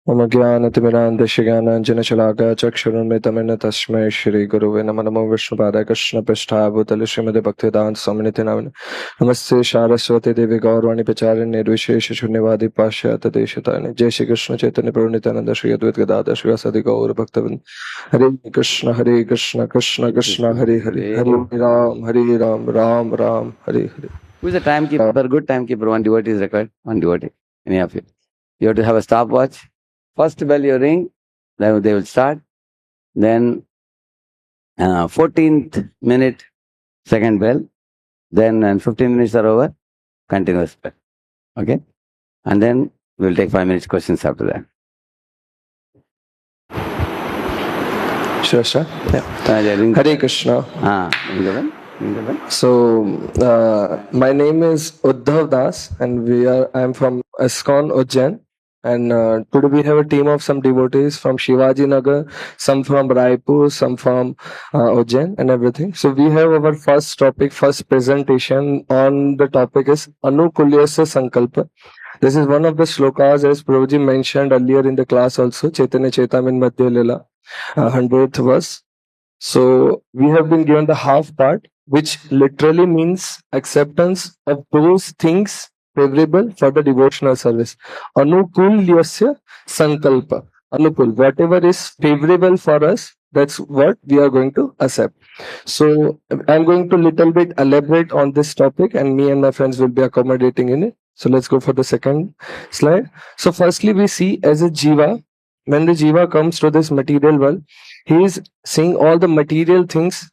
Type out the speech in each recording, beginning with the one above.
मम ज्ञानतिमिरान्धस्य ज्ञानाञ्जनशलाकया चक्षुरुन्मिलितं तस्मै श्रीगुरवे नमः। नमो विष्णुपादाय कृष्णपृष्ठाय भूतले श्रीमते भक्तिवेदान्त स्वामिनिति नामिने। नमस्ते सारस्वती देवी गौरवाणी प्रचारिणे निर्विशेष शून्यवादी पाश्चात्य देशतारिणे। जय श्री कृष्ण चैतन्य प्रभु नित्यानंद श्री अद्वैत गदाधर श्रीवासादि गौर भक्तवृंद। हरे कृष्ण कृष्ण कृष्ण हरे हरे, हरे Ram Ram Ram Hare Hare. Who is a timekeeper? Good timekeeper. One devotee is required. One devotee. Any of you. You have to have a stopwatch. First bell you ring, then they will start. Then 14th minute, second bell. Then when 15 minutes are over, continuous bell. Okay? And then we will take 5 minutes questions after that. Sure, sir. Yeah. Hare Krishna. So, my name is Uddhava Dasa, and I am from ISKCON Ujjain. And today we have a team of some devotees from Shivaji Nagar, some from Raipur, some from Ujjain and everything. So we have our first topic, first presentation on the topic is Anukūlyasya saṅkalpaḥ. This is one of the shlokas as Prabhuji mentioned earlier in the class also, Chaitanya Charitamrita Madhya Lila, 100th verse. So we have been given the half part, which literally means acceptance of those things favorable for the devotional service. Anukūlyasya saṅkalpaḥ. Anukul, whatever is favorable for us, that's what we are going to accept. So I'm going to little bit elaborate on this topic, and me and my friends will be accommodating in it. So let's go for the second slide. So firstly, we see as a jiva, when the jiva comes to this material world, he is seeing all the material things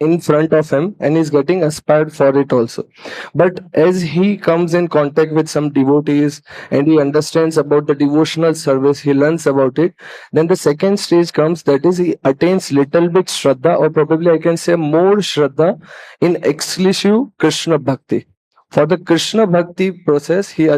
in front of him and is getting aspired for it also. But as he comes in contact with some devotees and he understands about the devotional service, he learns about it, then the second stage comes, that is he attains little bit shraddha, or probably I can say more shraddha in exclusive Krishna bhakti. For the Krishna bhakti process, he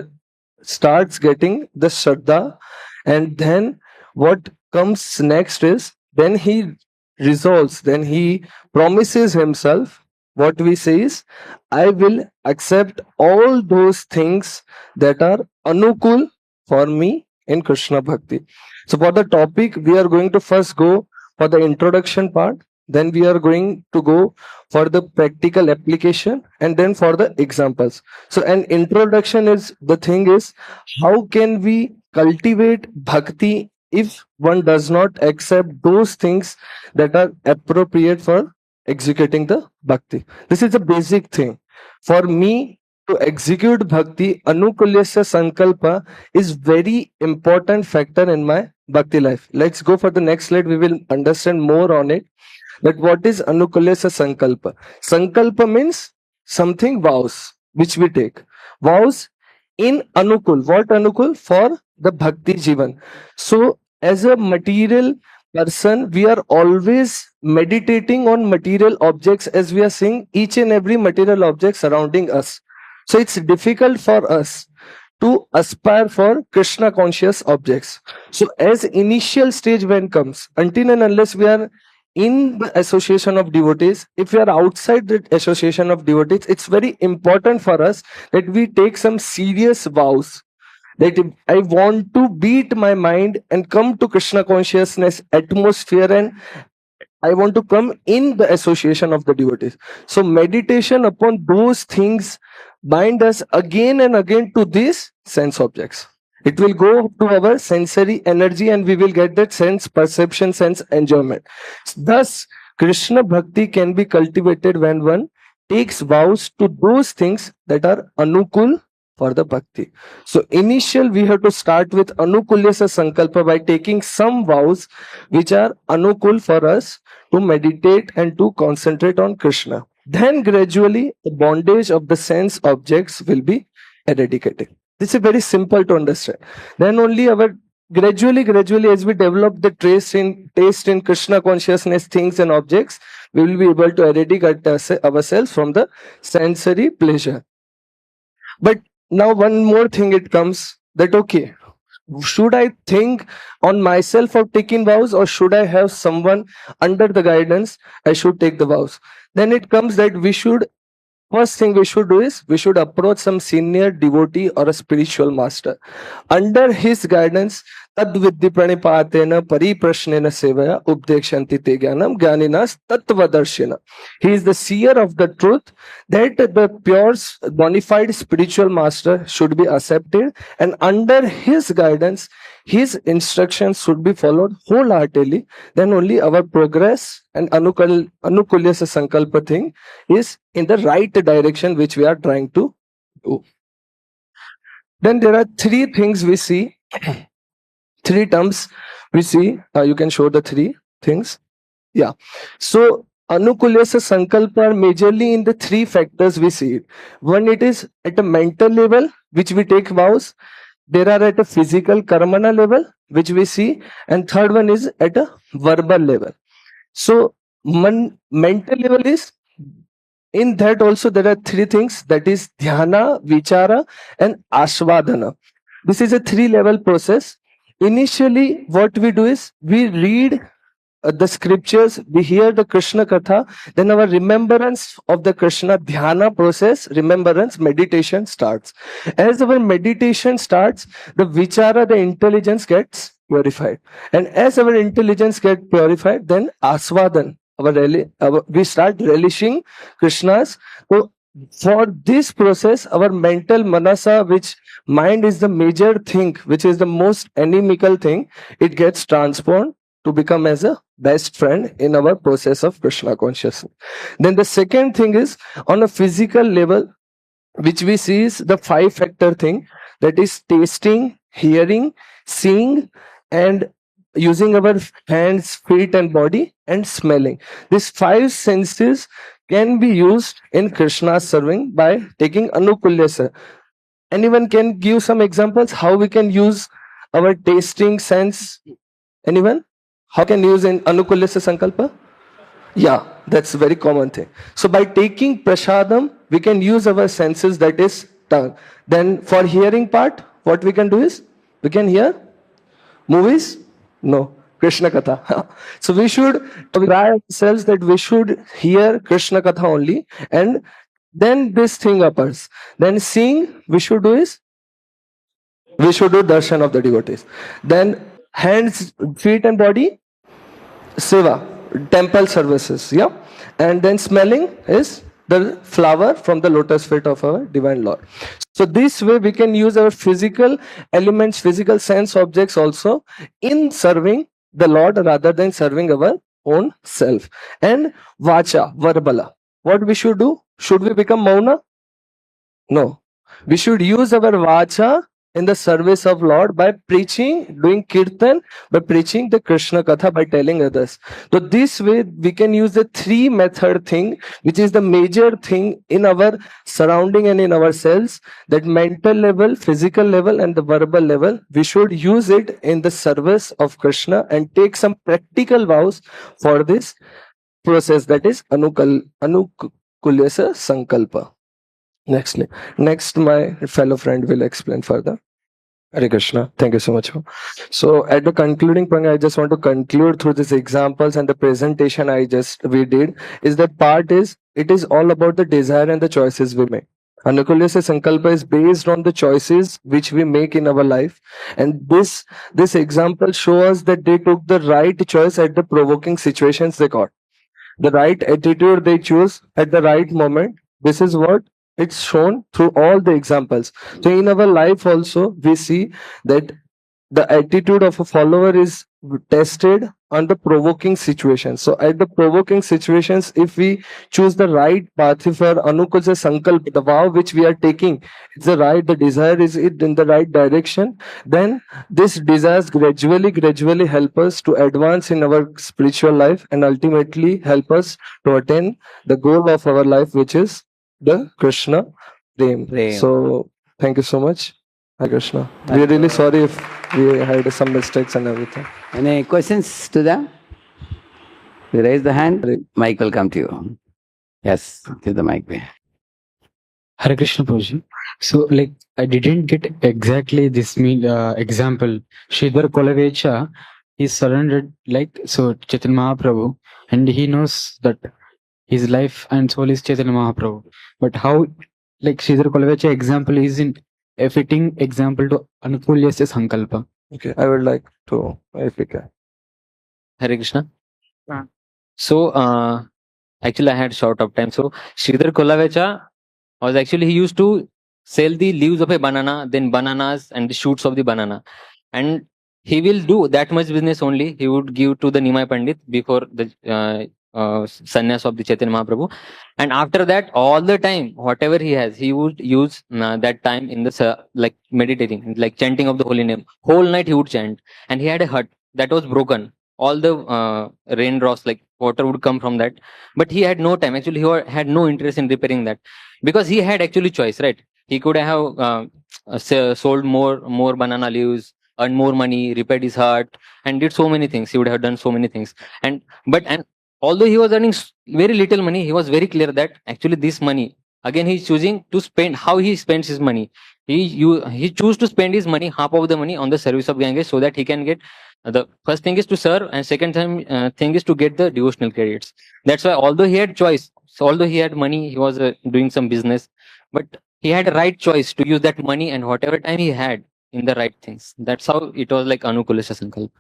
starts getting the shraddha, and then what comes next is, then he resolves, then he promises himself, what we say is, I will accept all those things that are anukul for me in Krishna bhakti. So for the topic, we are going to first go for the introduction part, then we are going to go for the practical application, and then for the examples. So an introduction is, the thing is, how can we cultivate bhakti if one does not accept those things that are appropriate for executing the bhakti. This is a basic thing. For me to execute bhakti, Anukūlyasya saṅkalpaḥ is very important factor in my bhakti life. Let's go for the next slide. We will understand more on it. That what is Anukūlyasya saṅkalpaḥ? Saṅkalpa means something, vows, which we take. Vows in Anukul. What Anukul? For the bhakti jivan. So as a material person, we are always meditating on material objects as we are seeing each and every material object surrounding us. So it's difficult for us to aspire for Krishna conscious objects. So as initial stage when comes, until and unless we are in the association of devotees, if we are outside the association of devotees, it's very important for us that we take some serious vows. That I want to beat my mind and come to Krishna consciousness atmosphere, and I want to come in the association of the devotees. So meditation upon those things bind us again and again to these sense objects. It will go to our sensory energy and we will get that sense perception, sense enjoyment. Thus, Krishna bhakti can be cultivated when one takes vows to those things that are anukul for the bhakti. So initial we have to start with Anukūlyasya saṅkalpaḥ by taking some vows which are anukul for us to meditate and to concentrate on Krishna. Then gradually the bondage of the sense objects will be eradicated. This is very simple to understand. Then only our gradually as we develop the taste in Krishna consciousness things and objects, we will be able to eradicate ourselves from the sensory pleasure. But now one more thing it comes, that okay, should I think on myself of taking vows, or should I have someone under the guidance I should take the vows? Then it comes that first thing we should do is, we should approach some senior devotee or a spiritual master. Under his guidance, तद्विद्धि प्रणिपातेन परिप्रश्नेन सेवया उपदेक्षन्ति ते ज्ञानम ज्ञानिनास तत्वदर्शिना. He is the seer of the truth, that the pure bona spiritual master should be accepted, and under his guidance his instructions should be followed wholeheartedly. Then only our progress and Anukūlyasya saṅkalpaḥ thing is in the right direction which we are trying to do. Then there are three things we see, three terms we see. You can show the three things. Yeah. So Anukūlyasya saṅkalpaḥ are majorly in the three factors we see it. One, it is at a mental level, which we take vows. There are at a physical karmana level, which we see. And third one is at a verbal level. So mental level is, in that also there are three things, that is dhyana, vichara and asvadana. This is a three-level process. Initially what we do is we read the scriptures, we hear the Krishna Katha, then our remembrance of the Krishna dhyana process, remembrance, meditation starts. As our meditation starts, the vichara, the intelligence gets purified. And as our intelligence gets purified, then asvadan, we start relishing Krishna's. So for this process, our mental manasa, which mind is the major thing, which is the most inimical thing, it gets transformed to become as a best friend in our process of Krishna consciousness. Then the second thing is on a physical level, which we see is the 5-factor thing, that is tasting, hearing, seeing, and using our hands, feet and body, and smelling. These 5 senses can be used in Krishna's serving by taking Anukūlyasya. Anyone can give some examples how we can use our tasting sense? Anyone? How can use in Anukūlyasya saṅkalpaḥ? Yeah, that's a very common thing. So by taking prasadam, we can use our senses, that is tongue. Then for hearing part, what we can do is, we can hear movies? No. Krishna Katha. So we should try ourselves that we should hear Krishna Katha only, and then this thing occurs. Then seeing, we should do is, we should do darshan of the devotees. Then hands, feet and body, seva, temple services, yeah. And then smelling is the flower from the lotus feet of our divine Lord. So this way we can use our physical elements, physical sense objects also in serving the Lord rather than serving our own self. And vacha, verbala, what we should do? Should we become mauna? No. We should use our vacha in the service of Lord by preaching, doing kirtan, by preaching the Krishna Katha, by telling others. So this way we can use the 3-method thing, which is the major thing in our surrounding and in ourselves, that mental level, physical level and the verbal level. We should use it in the service of Krishna and take some practical vows for this process, that is Anukūlyasya saṅkalpaḥ. Next, my fellow friend will explain further. Hare Krishna. Thank you so much. So at the concluding point, I just want to conclude through these examples and the presentation we did, is that part is, it is all about the desire and the choices we make. Anukūlyasya saṅkalpaḥ is based on the choices which we make in our life. And this example shows us that they took the right choice at the provoking situations they got. The right attitude they choose at the right moment. This is what it's shown through all the examples. So in our life also, we see that the attitude of a follower is tested on the provoking situations. So at the provoking situations, if we choose the right path, if our Anukūlyasya saṅkalpaḥ, the vow which we are taking, it's the right, the desire is it in the right direction, then this desires gradually help us to advance in our spiritual life and ultimately help us to attain the goal of our life, which is the Krishna Prem. So thank you so much. Hare Krishna. We're really sorry if we had some mistakes and everything. Any questions to them? You raise the hand, mic will come to you. Yes, give the mic. Hare Krishna Prabhuji. So I didn't get exactly this example. Sridhar Kolavecha, he surrendered Chaitanya Mahaprabhu, and he knows that his life and soul is Chaitanya Mahaprabhu. But how Sridhar Kolavecha example is in a fitting example to Anukūlyasya saṅkalpaḥ. Okay, I would like to, if we can. Hare Krishna. So, actually, I had short of time. So, Sridhar Kolavecha was actually, he used to sell the leaves of a banana, then bananas and the shoots of the banana. And he will do that much business only. He would give to the Nimai Pandit before the sannyas of the Chaitanya Mahaprabhu. And after that, all the time, whatever he has, he would use that time in the like meditating, like chanting of the holy name. Whole night he would chant. And he had a hut that was broken. All the raindrops, like water would come from that. But he had no time. Actually, he had no interest in repairing that because he had actually choice, right? He could have sold more banana leaves, earned more money, repaired his heart, and did so many things. He would have done so many things. And although he was earning very little money, he was very clear that actually this money, again, he's choosing to spend how he spends his money. He choose to spend his money, half of the money, on the service of Ganges, so that he can get the first thing is to serve, and second thing is to get the devotional credits. That's why, although he had choice, so although he had money, he was doing some business, but he had a right choice to use that money and whatever time he had in the right things. That's how it was like Anukūlyasya saṅkalpaḥ.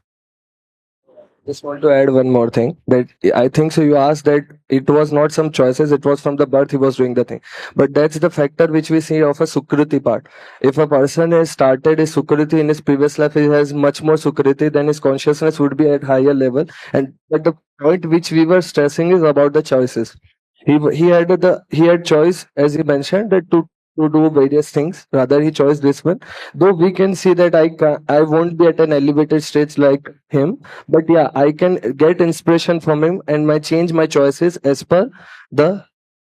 Just want to add one more thing, that I think so. You asked that it was not some choices, it was from the birth he was doing the thing. But that's the factor which we see of a Sukriti part. If a person has started his Sukriti in his previous life, he has much more Sukriti, then his consciousness would be at higher level. But the point which we were stressing is about the choices. He had choice, as he mentioned, that to do various things. Rather, he chose this one. Though we can see that I won't be at an elevated stage like him, but yeah, I can get inspiration from him and change my choices as per the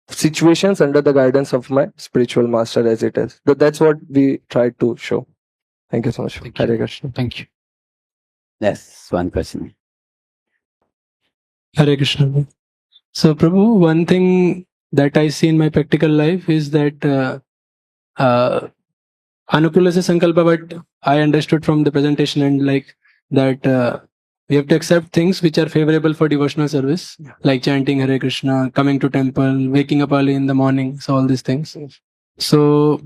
situations under the guidance of my spiritual master, as it is. That's what we try to show. Thank you so much. Thank you. Hare Krishna. Thank you. Yes, one question. Hare Krishna. So, Prabhu, one thing that I see in my practical life is that Anukūlyasya saṅkalpaḥ, but I understood from the presentation and like that we have to accept things which are favorable for devotional service, like chanting Hare Krishna, coming to temple, waking up early in the morning, so all these things. So,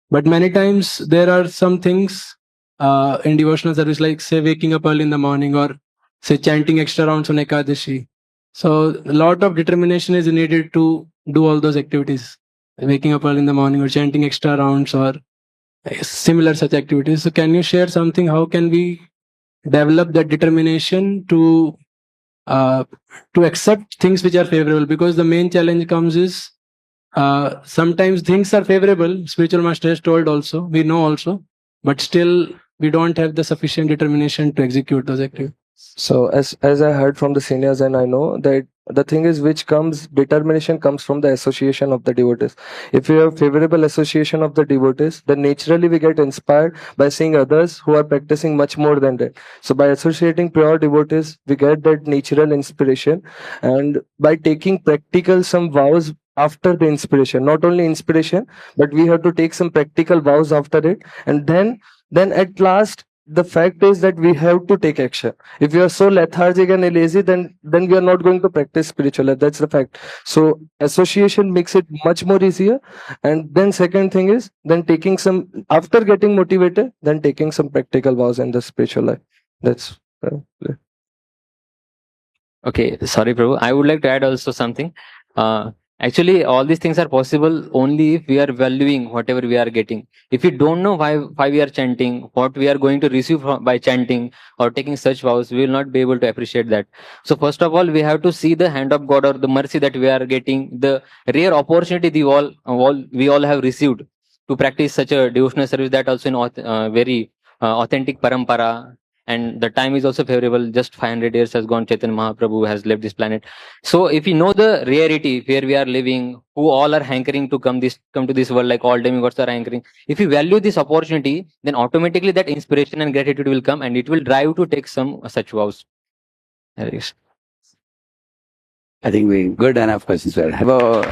but many times there are some things in devotional service, like say waking up early in the morning or say chanting extra rounds on Ekadashi. So a lot of determination is needed to do all those activities, waking up early in the morning or chanting extra rounds or similar such activities. So can you share something? How can we develop that determination to accept things which are favorable? Because the main challenge comes is sometimes things are favorable. Spiritual master has told also, we know also, but still we don't have the sufficient determination to execute those activities. So as I heard from the seniors, and I know that the thing is determination comes from the association of the devotees. If you have favorable association of the devotees, then naturally we get inspired by seeing others who are practicing much more than that. So by associating pure devotees, we get that natural inspiration, and by taking practical some vows after the inspiration, not only inspiration, but we have to take some practical vows after it, and then at last the fact is that we have to take action. If you are so lethargic and lazy, then we are not going to practice spiritual life. That's the fact. So association makes it much more easier. And then second thing is then taking some, after getting motivated, then taking some practical vows in the spiritual life. That's Okay, sorry, Prabhu. I would like to add also something. Actually, all these things are possible only if we are valuing whatever we are getting. If we don't know why we are chanting, what we are going to receive by chanting or taking such vows, we will not be able to appreciate that. So first of all, we have to see the hand of God or the mercy that we are getting, the rare opportunity we all have received to practice such a devotional service, that also in very authentic parampara. And the time is also favorable. Just 500 years has gone. Chaitanya Mahaprabhu has left this planet. So if we know the rarity where we are living, who all are hankering to come to this world, like all demigods are hankering. If we value this opportunity, then automatically that inspiration and gratitude will come, and it will drive to take some such vows. I think we good enough questions. Well,